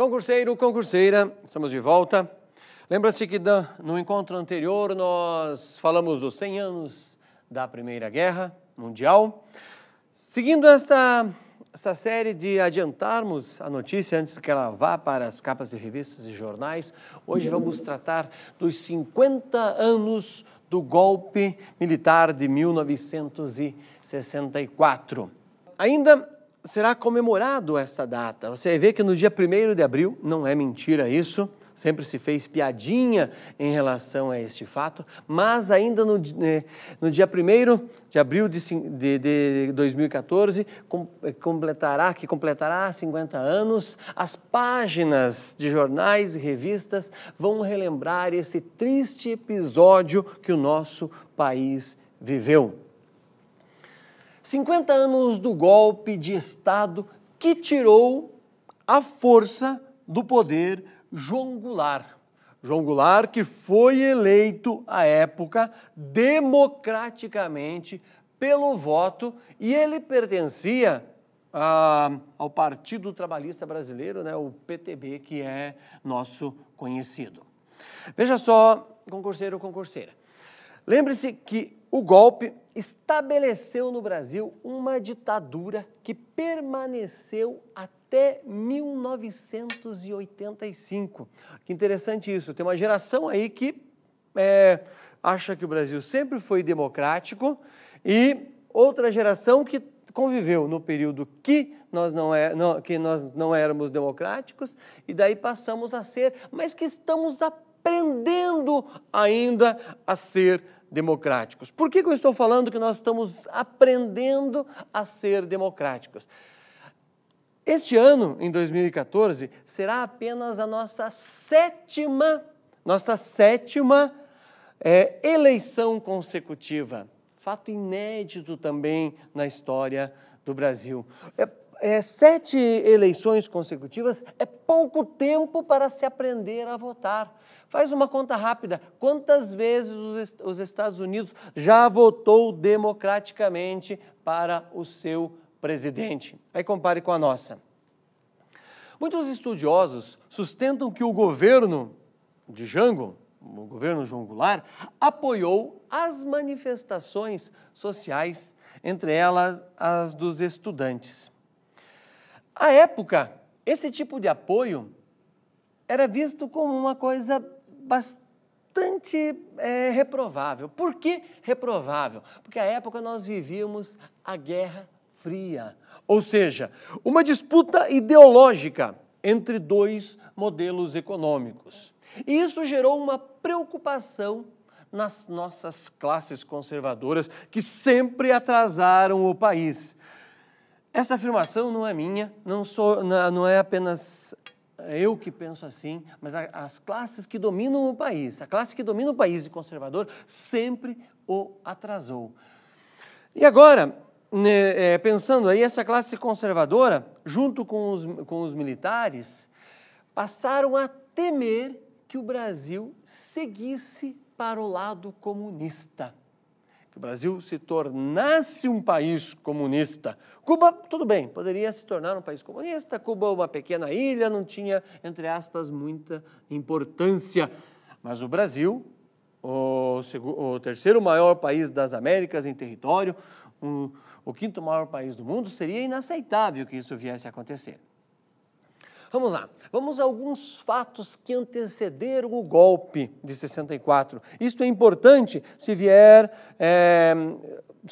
Concurseiro, concurseira, estamos de volta. Lembra-se que no encontro anterior nós falamos dos 100 anos da Primeira Guerra Mundial. Seguindo essa série de adiantarmos a notícia antes que ela vá para as capas de revistas e jornais, hoje vamos tratar dos 50 anos do golpe militar de 1964. Ainda será comemorado esta data. Você vê que no dia 1º de abril, não é mentira isso, sempre se fez piadinha em relação a este fato, mas ainda no dia 1º de abril de 2014, que completará 50 anos, as páginas de jornais e revistas vão relembrar esse triste episódio que o nosso país viveu. 50 anos do golpe de Estado que tirou a força do poder João Goulart. João Goulart que foi eleito à época democraticamente pelo voto e ele pertencia ao Partido Trabalhista Brasileiro, né, o PTB, que é nosso conhecido. Veja só, concurseiro, concurseira. Lembre-se que o golpe estabeleceu no Brasil uma ditadura que permaneceu até 1985. Que interessante isso, tem uma geração aí que acha que o Brasil sempre foi democrático e outra geração que conviveu no período que nós não éramos democráticos e daí passamos a ser, mas que estamos aprendendo ainda a ser democráticos. Por que eu estou falando que nós estamos aprendendo a ser democráticos? Este ano, em 2014, será apenas a nossa sétima eleição consecutiva. Fato inédito também na história do Brasil. 7 eleições consecutivas é pouco tempo para se aprender a votar. Faz uma conta rápida. Quantas vezes os Estados Unidos já votou democraticamente para o seu presidente? Aí compare com a nossa. Muitos estudiosos sustentam que o governo de Jango, o governo João Goulart, apoiou as manifestações sociais, entre elas as dos estudantes. À época, esse tipo de apoio era visto como uma coisa bastante reprovável. Por que reprovável? Porque à época nós vivíamos a Guerra Fria, ou seja, uma disputa ideológica entre dois modelos econômicos. E isso gerou uma preocupação nas nossas classes conservadoras que sempre atrasaram o país. Essa afirmação não é minha, não é apenas eu que penso assim, mas as classes que dominam o país, a classe que domina o país de conservador sempre o atrasou. E agora, pensando aí, essa classe conservadora, junto com os militares, passaram a temer que o Brasil seguisse para o lado comunista. Que o Brasil se tornasse um país comunista. Cuba, tudo bem, poderia se tornar um país comunista. Cuba, uma pequena ilha, não tinha, entre aspas, muita importância. Mas o Brasil, o 3º maior país das Américas em território, o 5º maior país do mundo, seria inaceitável que isso viesse a acontecer. Vamos lá, vamos a alguns fatos que antecederam o golpe de 64. Isto é importante se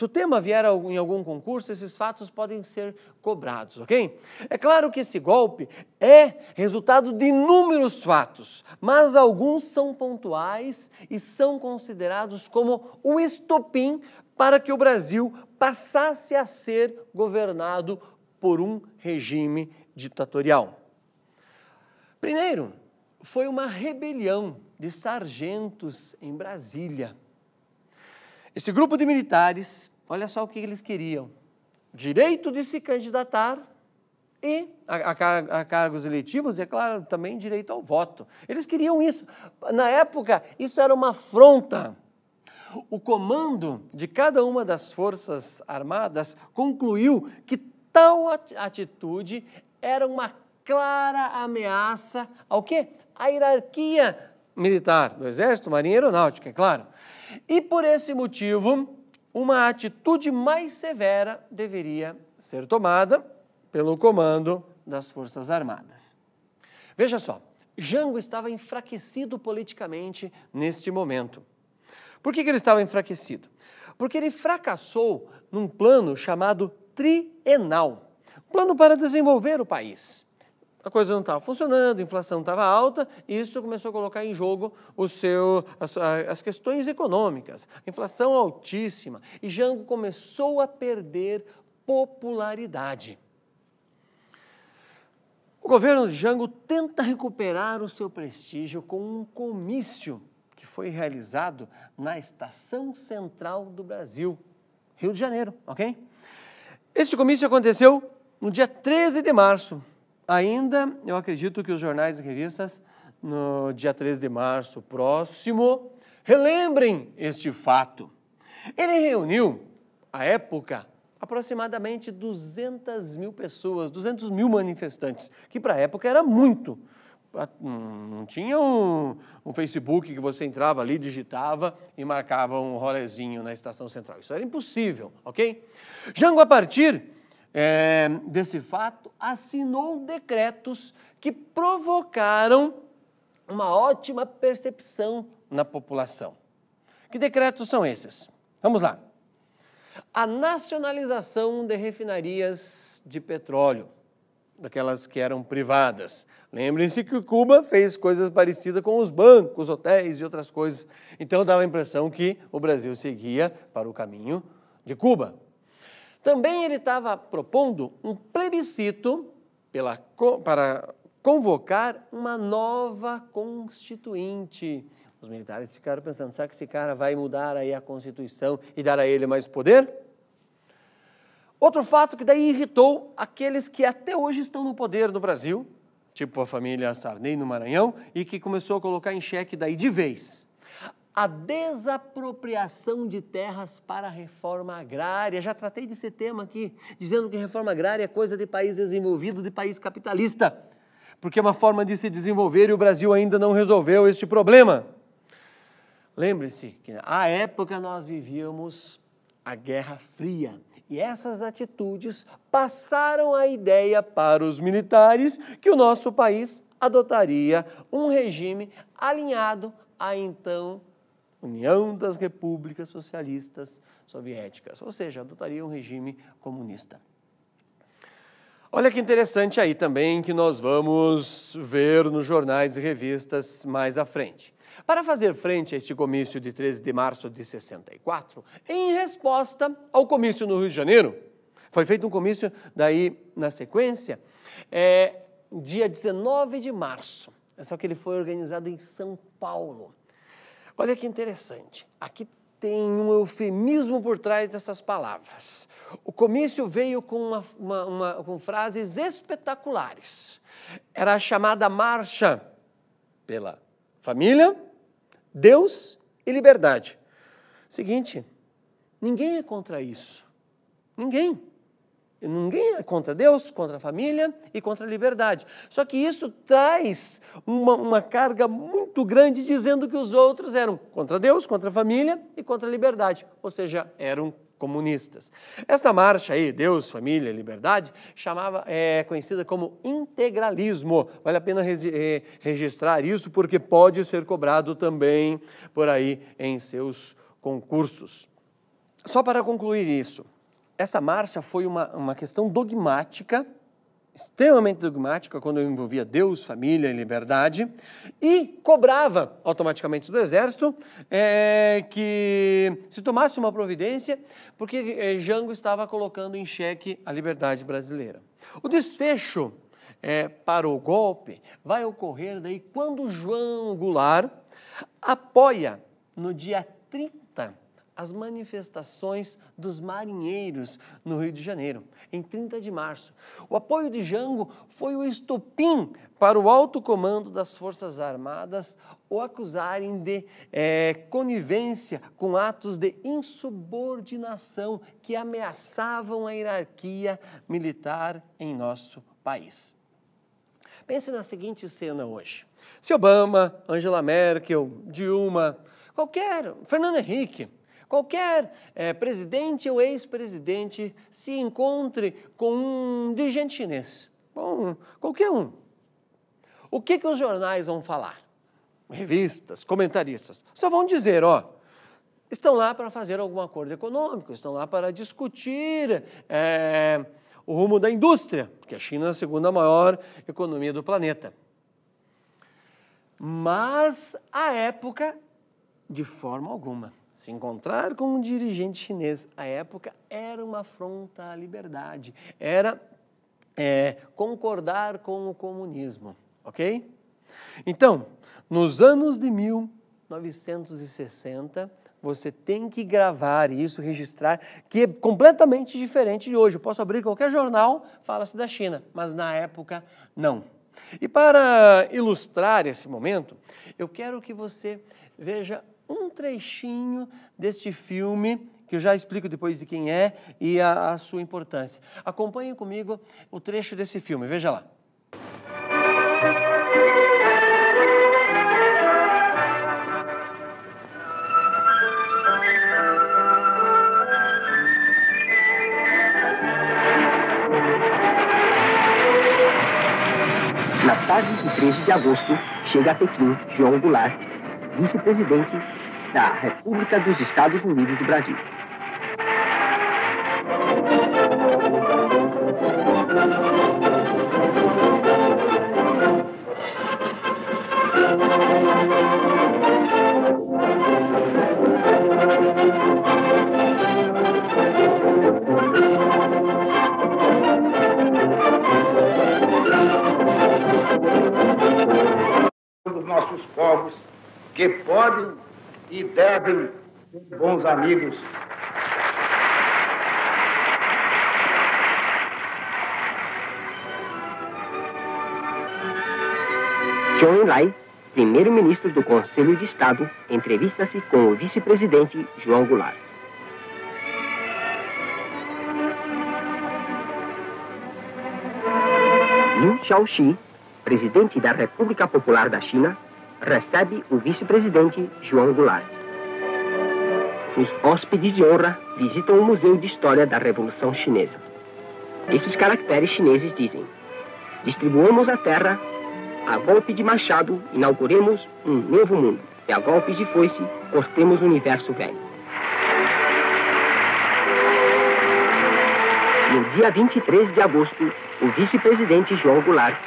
o tema vier em algum concurso, esses fatos podem ser cobrados, ok? É claro que esse golpe é resultado de inúmeros fatos, mas alguns são pontuais e são considerados como o estopim para que o Brasil passasse a ser governado por um regime ditatorial. Primeiro, foi uma rebelião de sargentos em Brasília. Esse grupo de militares, olha só o que eles queriam: direito de se candidatar e a cargos eletivos e, é claro, também direito ao voto. Eles queriam isso. Na época, isso era uma afronta. O comando de cada uma das Forças Armadas concluiu que tal atitude era uma clara ameaça ao quê? À hierarquia militar do Exército, Marinha e Aeronáutica, é claro. E por esse motivo, uma atitude mais severa deveria ser tomada pelo comando das Forças Armadas. Veja só, Jango estava enfraquecido politicamente neste momento. Por que ele estava enfraquecido? Porque ele fracassou num plano chamado trienal, plano para desenvolver o país. A coisa não estava funcionando, a inflação estava alta, e isso começou a colocar em jogo as questões econômicas. A inflação altíssima, e Jango começou a perder popularidade. O governo de Jango tenta recuperar o seu prestígio com um comício que foi realizado na Estação Central do Brasil, Rio de Janeiro, ok? Este comício aconteceu no dia 13 de março. Ainda, eu acredito que os jornais e revistas, no dia 13 de março próximo, relembrem este fato. Ele reuniu, à época, aproximadamente 200 mil pessoas, 200 mil manifestantes, que para a época era muito. Não tinha um Facebook que você entrava ali, digitava e marcava um rolezinho na Estação Central. Isso era impossível, ok? Jango, a partir desse fato, assinou decretos que provocaram uma ótima percepção na população. Que decretos são esses? Vamos lá. A nacionalização de refinarias de petróleo, daquelas que eram privadas. Lembrem-se que Cuba fez coisas parecidas com os bancos, hotéis e outras coisas. Então dava a impressão que o Brasil seguia para o caminho de Cuba. Também ele estava propondo um plebiscito para convocar uma nova constituinte. Os militares ficaram pensando, será que esse cara vai mudar aí a Constituição e dar a ele mais poder? Outro fato que daí irritou aqueles que até hoje estão no poder no Brasil, tipo a família Sarney no Maranhão, e que começou a colocar em xeque daí de vez a desapropriação de terras para a reforma agrária. Já tratei desse tema aqui, dizendo que reforma agrária é coisa de país desenvolvido, de país capitalista, porque é uma forma de se desenvolver e o Brasil ainda não resolveu este problema. Lembre-se que à época nós vivíamos a Guerra Fria e essas atitudes passaram a ideia para os militares que o nosso país adotaria um regime alinhado à então União das Repúblicas Socialistas Soviéticas, ou seja, adotaria um regime comunista. Olha que interessante aí também que nós vamos ver nos jornais e revistas mais à frente. Para fazer frente a este comício de 13 de março de 64, em resposta ao comício no Rio de Janeiro, foi feito um comício daí na sequência, dia 19 de março, só que ele foi organizado em São Paulo. Olha que interessante, aqui tem um eufemismo por trás dessas palavras. O comício veio com frases espetaculares. Era a chamada Marcha pela Família, Deus e Liberdade. Seguinte, ninguém é contra isso. Ninguém. Ninguém é contra Deus, contra a família e contra a liberdade. Só que isso traz uma carga muito grande dizendo que os outros eram contra Deus, contra a família e contra a liberdade. Ou seja, eram comunistas. Esta marcha aí, Deus, família, liberdade, é conhecida como integralismo. Vale a pena registrar isso porque pode ser cobrado também por aí em seus concursos. Só para concluir isso, essa marcha foi uma questão dogmática, extremamente dogmática, quando envolvia Deus, família e liberdade, e cobrava automaticamente do Exército que se tomasse uma providência, porque Jango estava colocando em xeque a liberdade brasileira. O desfecho para o golpe vai ocorrer daí quando João Goulart apoia no dia 30 as manifestações dos marinheiros no Rio de Janeiro, em 30 de março. O apoio de Jango foi o estopim para o alto comando das Forças Armadas o acusarem de conivência com atos de insubordinação que ameaçavam a hierarquia militar em nosso país. Pense na seguinte cena hoje. Se Obama, Angela Merkel, Dilma, Fernando Henrique, qualquer presidente ou ex-presidente se encontre com um dirigente chinês, bom, qualquer um. O que os jornais vão falar? Revistas, comentaristas, só vão dizer, estão lá para fazer algum acordo econômico, estão lá para discutir o rumo da indústria, porque a China é a segunda maior economia do planeta. Mas, à época, de forma alguma, se encontrar com um dirigente chinês, à época, era uma afronta à liberdade, era concordar com o comunismo, ok? Então, nos anos de 1960, você tem que gravar isso, registrar, que é completamente diferente de hoje. Eu posso abrir qualquer jornal, fala-se da China, mas na época, não. E para ilustrar esse momento, eu quero que você veja um trechinho deste filme, que eu já explico depois de quem é e a sua importância. Acompanhe comigo o trecho desse filme, veja lá. Na tarde de 13 de agosto, chega a Pequim João Goulart, vice-presidente da República dos Estados Unidos do Brasil. Dos nossos povos que podem e devem ser bons amigos. Zhou Enlai, primeiro-ministro do Conselho de Estado, entrevista-se com o vice-presidente João Goulart. Liu Shaoqi, presidente da República Popular da China, recebe o vice-presidente João Goulart. Os hóspedes de honra visitam o Museu de História da Revolução Chinesa. Esses caracteres chineses dizem: distribuamos a terra, a golpe de machado inauguremos um novo mundo, e a golpes de foice cortemos o universo velho. No dia 23 de agosto, o vice-presidente João Goulart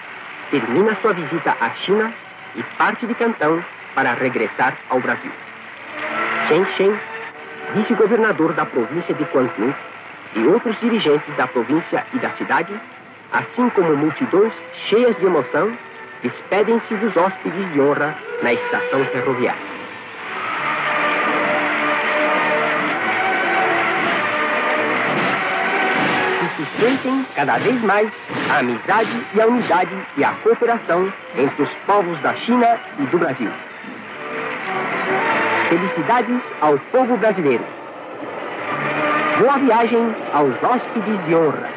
termina sua visita à China e parte de Cantão para regressar ao Brasil. Chen Shen, vice-governador da província de Quantum, e outros dirigentes da província e da cidade, assim como multidões cheias de emoção, despedem-se dos hóspedes de honra na estação ferroviária. Sustentem cada vez mais a amizade e a unidade e a cooperação entre os povos da China e do Brasil. Felicidades ao povo brasileiro. Boa viagem aos hóspedes de honra.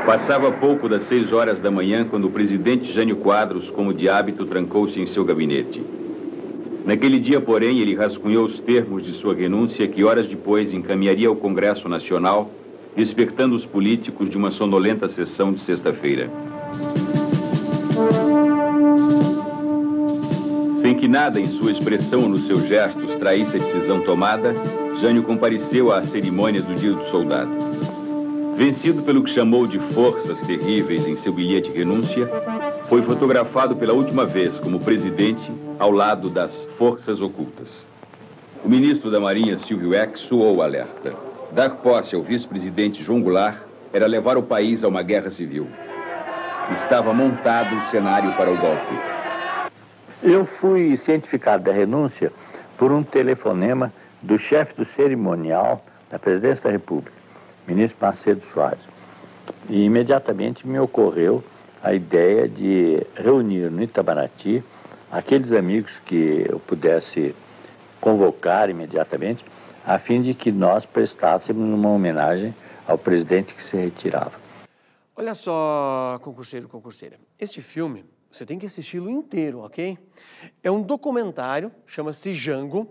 Passava pouco das 6 horas da manhã quando o presidente Jânio Quadros, como de hábito, trancou-se em seu gabinete. Naquele dia, porém, ele rascunhou os termos de sua renúncia que horas depois encaminharia ao Congresso Nacional, despertando os políticos de uma sonolenta sessão de sexta-feira. Sem que nada em sua expressão ou nos seus gestos traísse a decisão tomada, Jânio compareceu à cerimônia do Dia do Soldado. Vencido pelo que chamou de forças terríveis em seu bilhete de renúncia, foi fotografado pela última vez como presidente ao lado das forças ocultas. O ministro da Marinha, Silvio Eck, soou o alerta. Dar posse ao vice-presidente João Goulart era levar o país a uma guerra civil. Estava montado o cenário para o golpe. Eu fui cientificado da renúncia por um telefonema do chefe do cerimonial da Presidência da República, ministro Macedo Soares. E imediatamente me ocorreu a ideia de reunir no Itamaraty aqueles amigos que eu pudesse convocar imediatamente, a fim de que nós prestássemos uma homenagem ao presidente que se retirava. Olha só, concurseiro, concurseira, este filme você tem que assisti-lo inteiro, ok? É um documentário, chama-se Jango.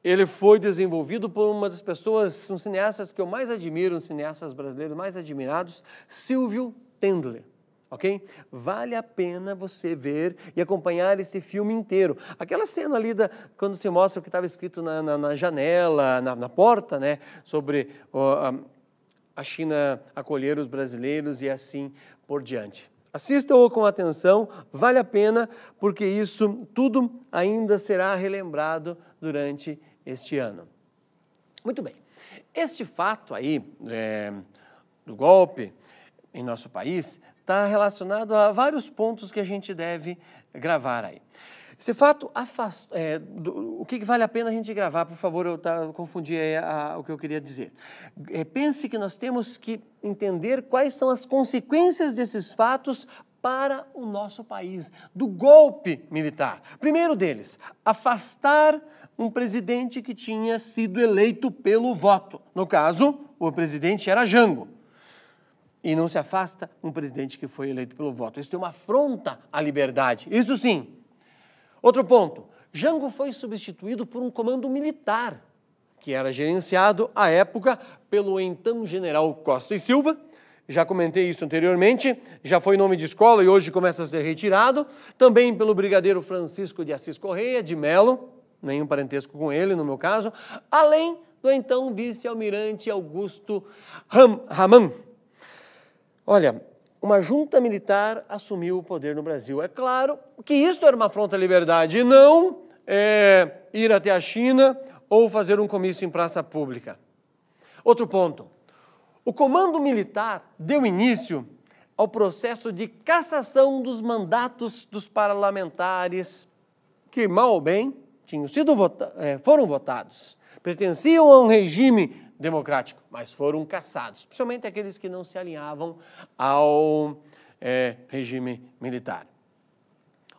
Ele foi desenvolvido por uma das pessoas, um cineastas que eu mais admiro, um cineastas brasileiros mais admirados, Silvio Tendler. Ok? Vale a pena você ver e acompanhar esse filme inteiro. Aquela cena ali, quando se mostra o que estava escrito na janela, na porta, né? Sobre a China acolher os brasileiros e assim por diante. Assistam-o com atenção, vale a pena, porque isso tudo ainda será relembrado durante este ano. Muito bem. Este fato aí do golpe em nosso país está relacionado a vários pontos que a gente deve gravar aí. Esse fato o que vale a pena a gente gravar, por favor, eu confundi o que eu queria dizer. Pense que nós temos que entender quais são as consequências desses fatos para o nosso país, do golpe militar. Primeiro deles, afastar um presidente que tinha sido eleito pelo voto. No caso, o presidente era Jango. E não se afasta um presidente que foi eleito pelo voto. Isso é uma afronta à liberdade. Isso sim. Outro ponto. Jango foi substituído por um comando militar, que era gerenciado, à época, pelo então general Costa e Silva. Já comentei isso anteriormente. Já foi nome de escola e hoje começa a ser retirado. Também pelo brigadeiro Francisco de Assis Correia de Melo, nenhum parentesco com ele, no meu caso. Além do então vice-almirante Augusto Raman. Olha, uma junta militar assumiu o poder no Brasil. É claro que isso era uma afronta à liberdade e não ir até a China ou fazer um comício em praça pública. Outro ponto. O comando militar deu início ao processo de cassação dos mandatos dos parlamentares que, mal ou bem, foram votados. Pertenciam a um regime democrático, mas foram cassados, especialmente aqueles que não se alinhavam ao regime militar.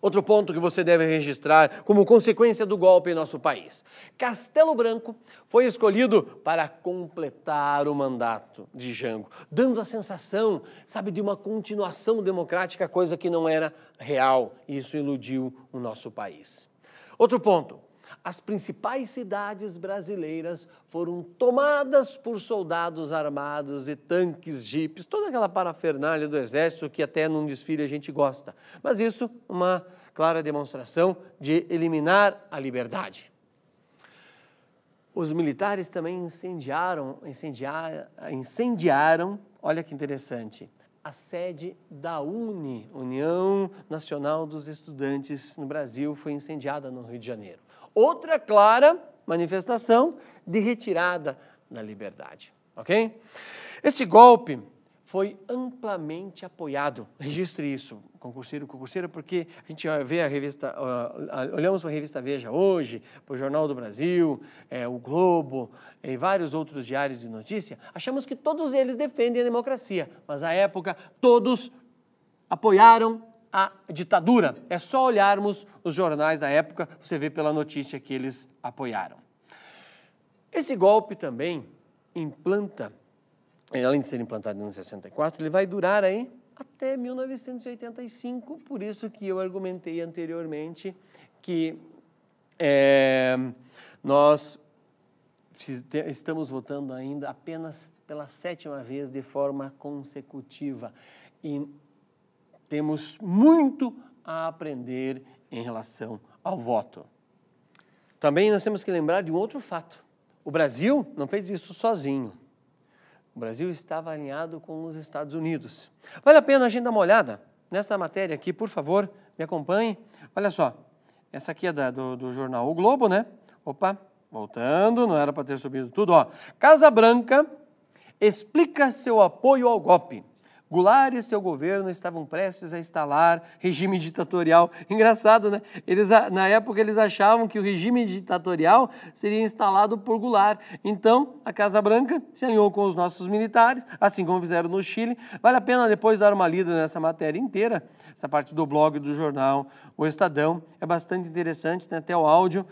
Outro ponto que você deve registrar como consequência do golpe em nosso país. Castelo Branco foi escolhido para completar o mandato de Jango, dando a sensação, sabe, de uma continuação democrática, coisa que não era real. Isso iludiu o nosso país. Outro ponto. As principais cidades brasileiras foram tomadas por soldados armados e tanques, jipes, toda aquela parafernália do exército que até num desfile a gente gosta. Mas isso uma clara demonstração de eliminar a liberdade. Os militares também incendiaram, olha que interessante, a sede da UNE, União Nacional dos Estudantes no Brasil, foi incendiada no Rio de Janeiro. Outra clara manifestação de retirada da liberdade, ok? Esse golpe foi amplamente apoiado, registre isso, concurseiro, concurseira, porque a gente vê a revista, olhamos para a revista Veja hoje, para o Jornal do Brasil, o Globo e vários outros diários de notícia, achamos que todos eles defendem a democracia, mas à época todos apoiaram a ditadura. É só olharmos os jornais da época, você vê pela notícia que eles apoiaram. Esse golpe também implanta, além de ser implantado em 64, ele vai durar aí até 1985, por isso que eu argumentei anteriormente que nós estamos votando ainda apenas pela 7ª vez de forma consecutiva e temos muito a aprender em relação ao voto. Também nós temos que lembrar de um outro fato. O Brasil não fez isso sozinho. O Brasil estava alinhado com os Estados Unidos. Vale a pena a gente dar uma olhada nessa matéria aqui, por favor, me acompanhe. Olha só, essa aqui é do jornal O Globo, né? Opa, voltando, não era para ter subido tudo. Ó. Casa Branca explica seu apoio ao golpe. Goulart e seu governo estavam prestes a instalar regime ditatorial. Engraçado, né? Na época eles achavam que o regime ditatorial seria instalado por Goulart. Então, a Casa Branca se alinhou com os nossos militares, assim como fizeram no Chile. Vale a pena depois dar uma lida nessa matéria inteira, essa parte do blog do jornal O Estadão. É bastante interessante, tem até o áudio.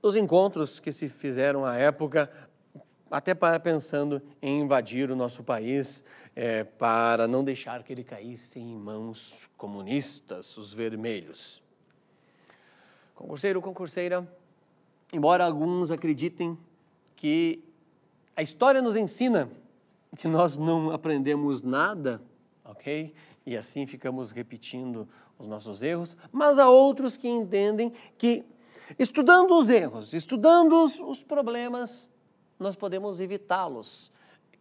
dos encontros que se fizeram à época, até pensando em invadir o nosso país, para não deixar que ele caísse em mãos comunistas, os vermelhos. Concurseiro, concurseira, embora alguns acreditem que a história nos ensina que nós não aprendemos nada, ok? E assim ficamos repetindo os nossos erros, mas há outros que entendem que, estudando os erros, estudando os problemas, nós podemos evitá-los,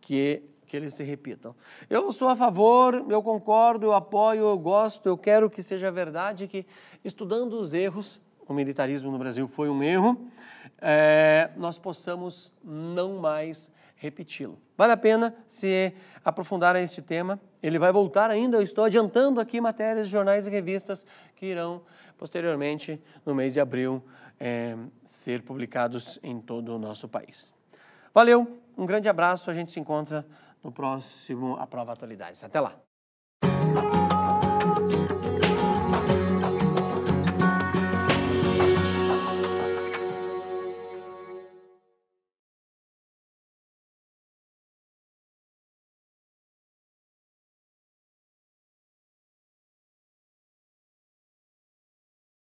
que eles se repitam. Eu sou a favor, eu concordo, eu apoio, eu gosto, eu quero que seja verdade que, estudando os erros, o militarismo no Brasil foi um erro, nós possamos não mais repeti-lo. Vale a pena se aprofundar a este tema. Ele vai voltar ainda, eu estou adiantando aqui matérias de jornais e revistas que irão, posteriormente, no mês de abril, ser publicados em todo o nosso país. Valeu, um grande abraço, a gente se encontra no próximo A Prova Atualidades. Até lá!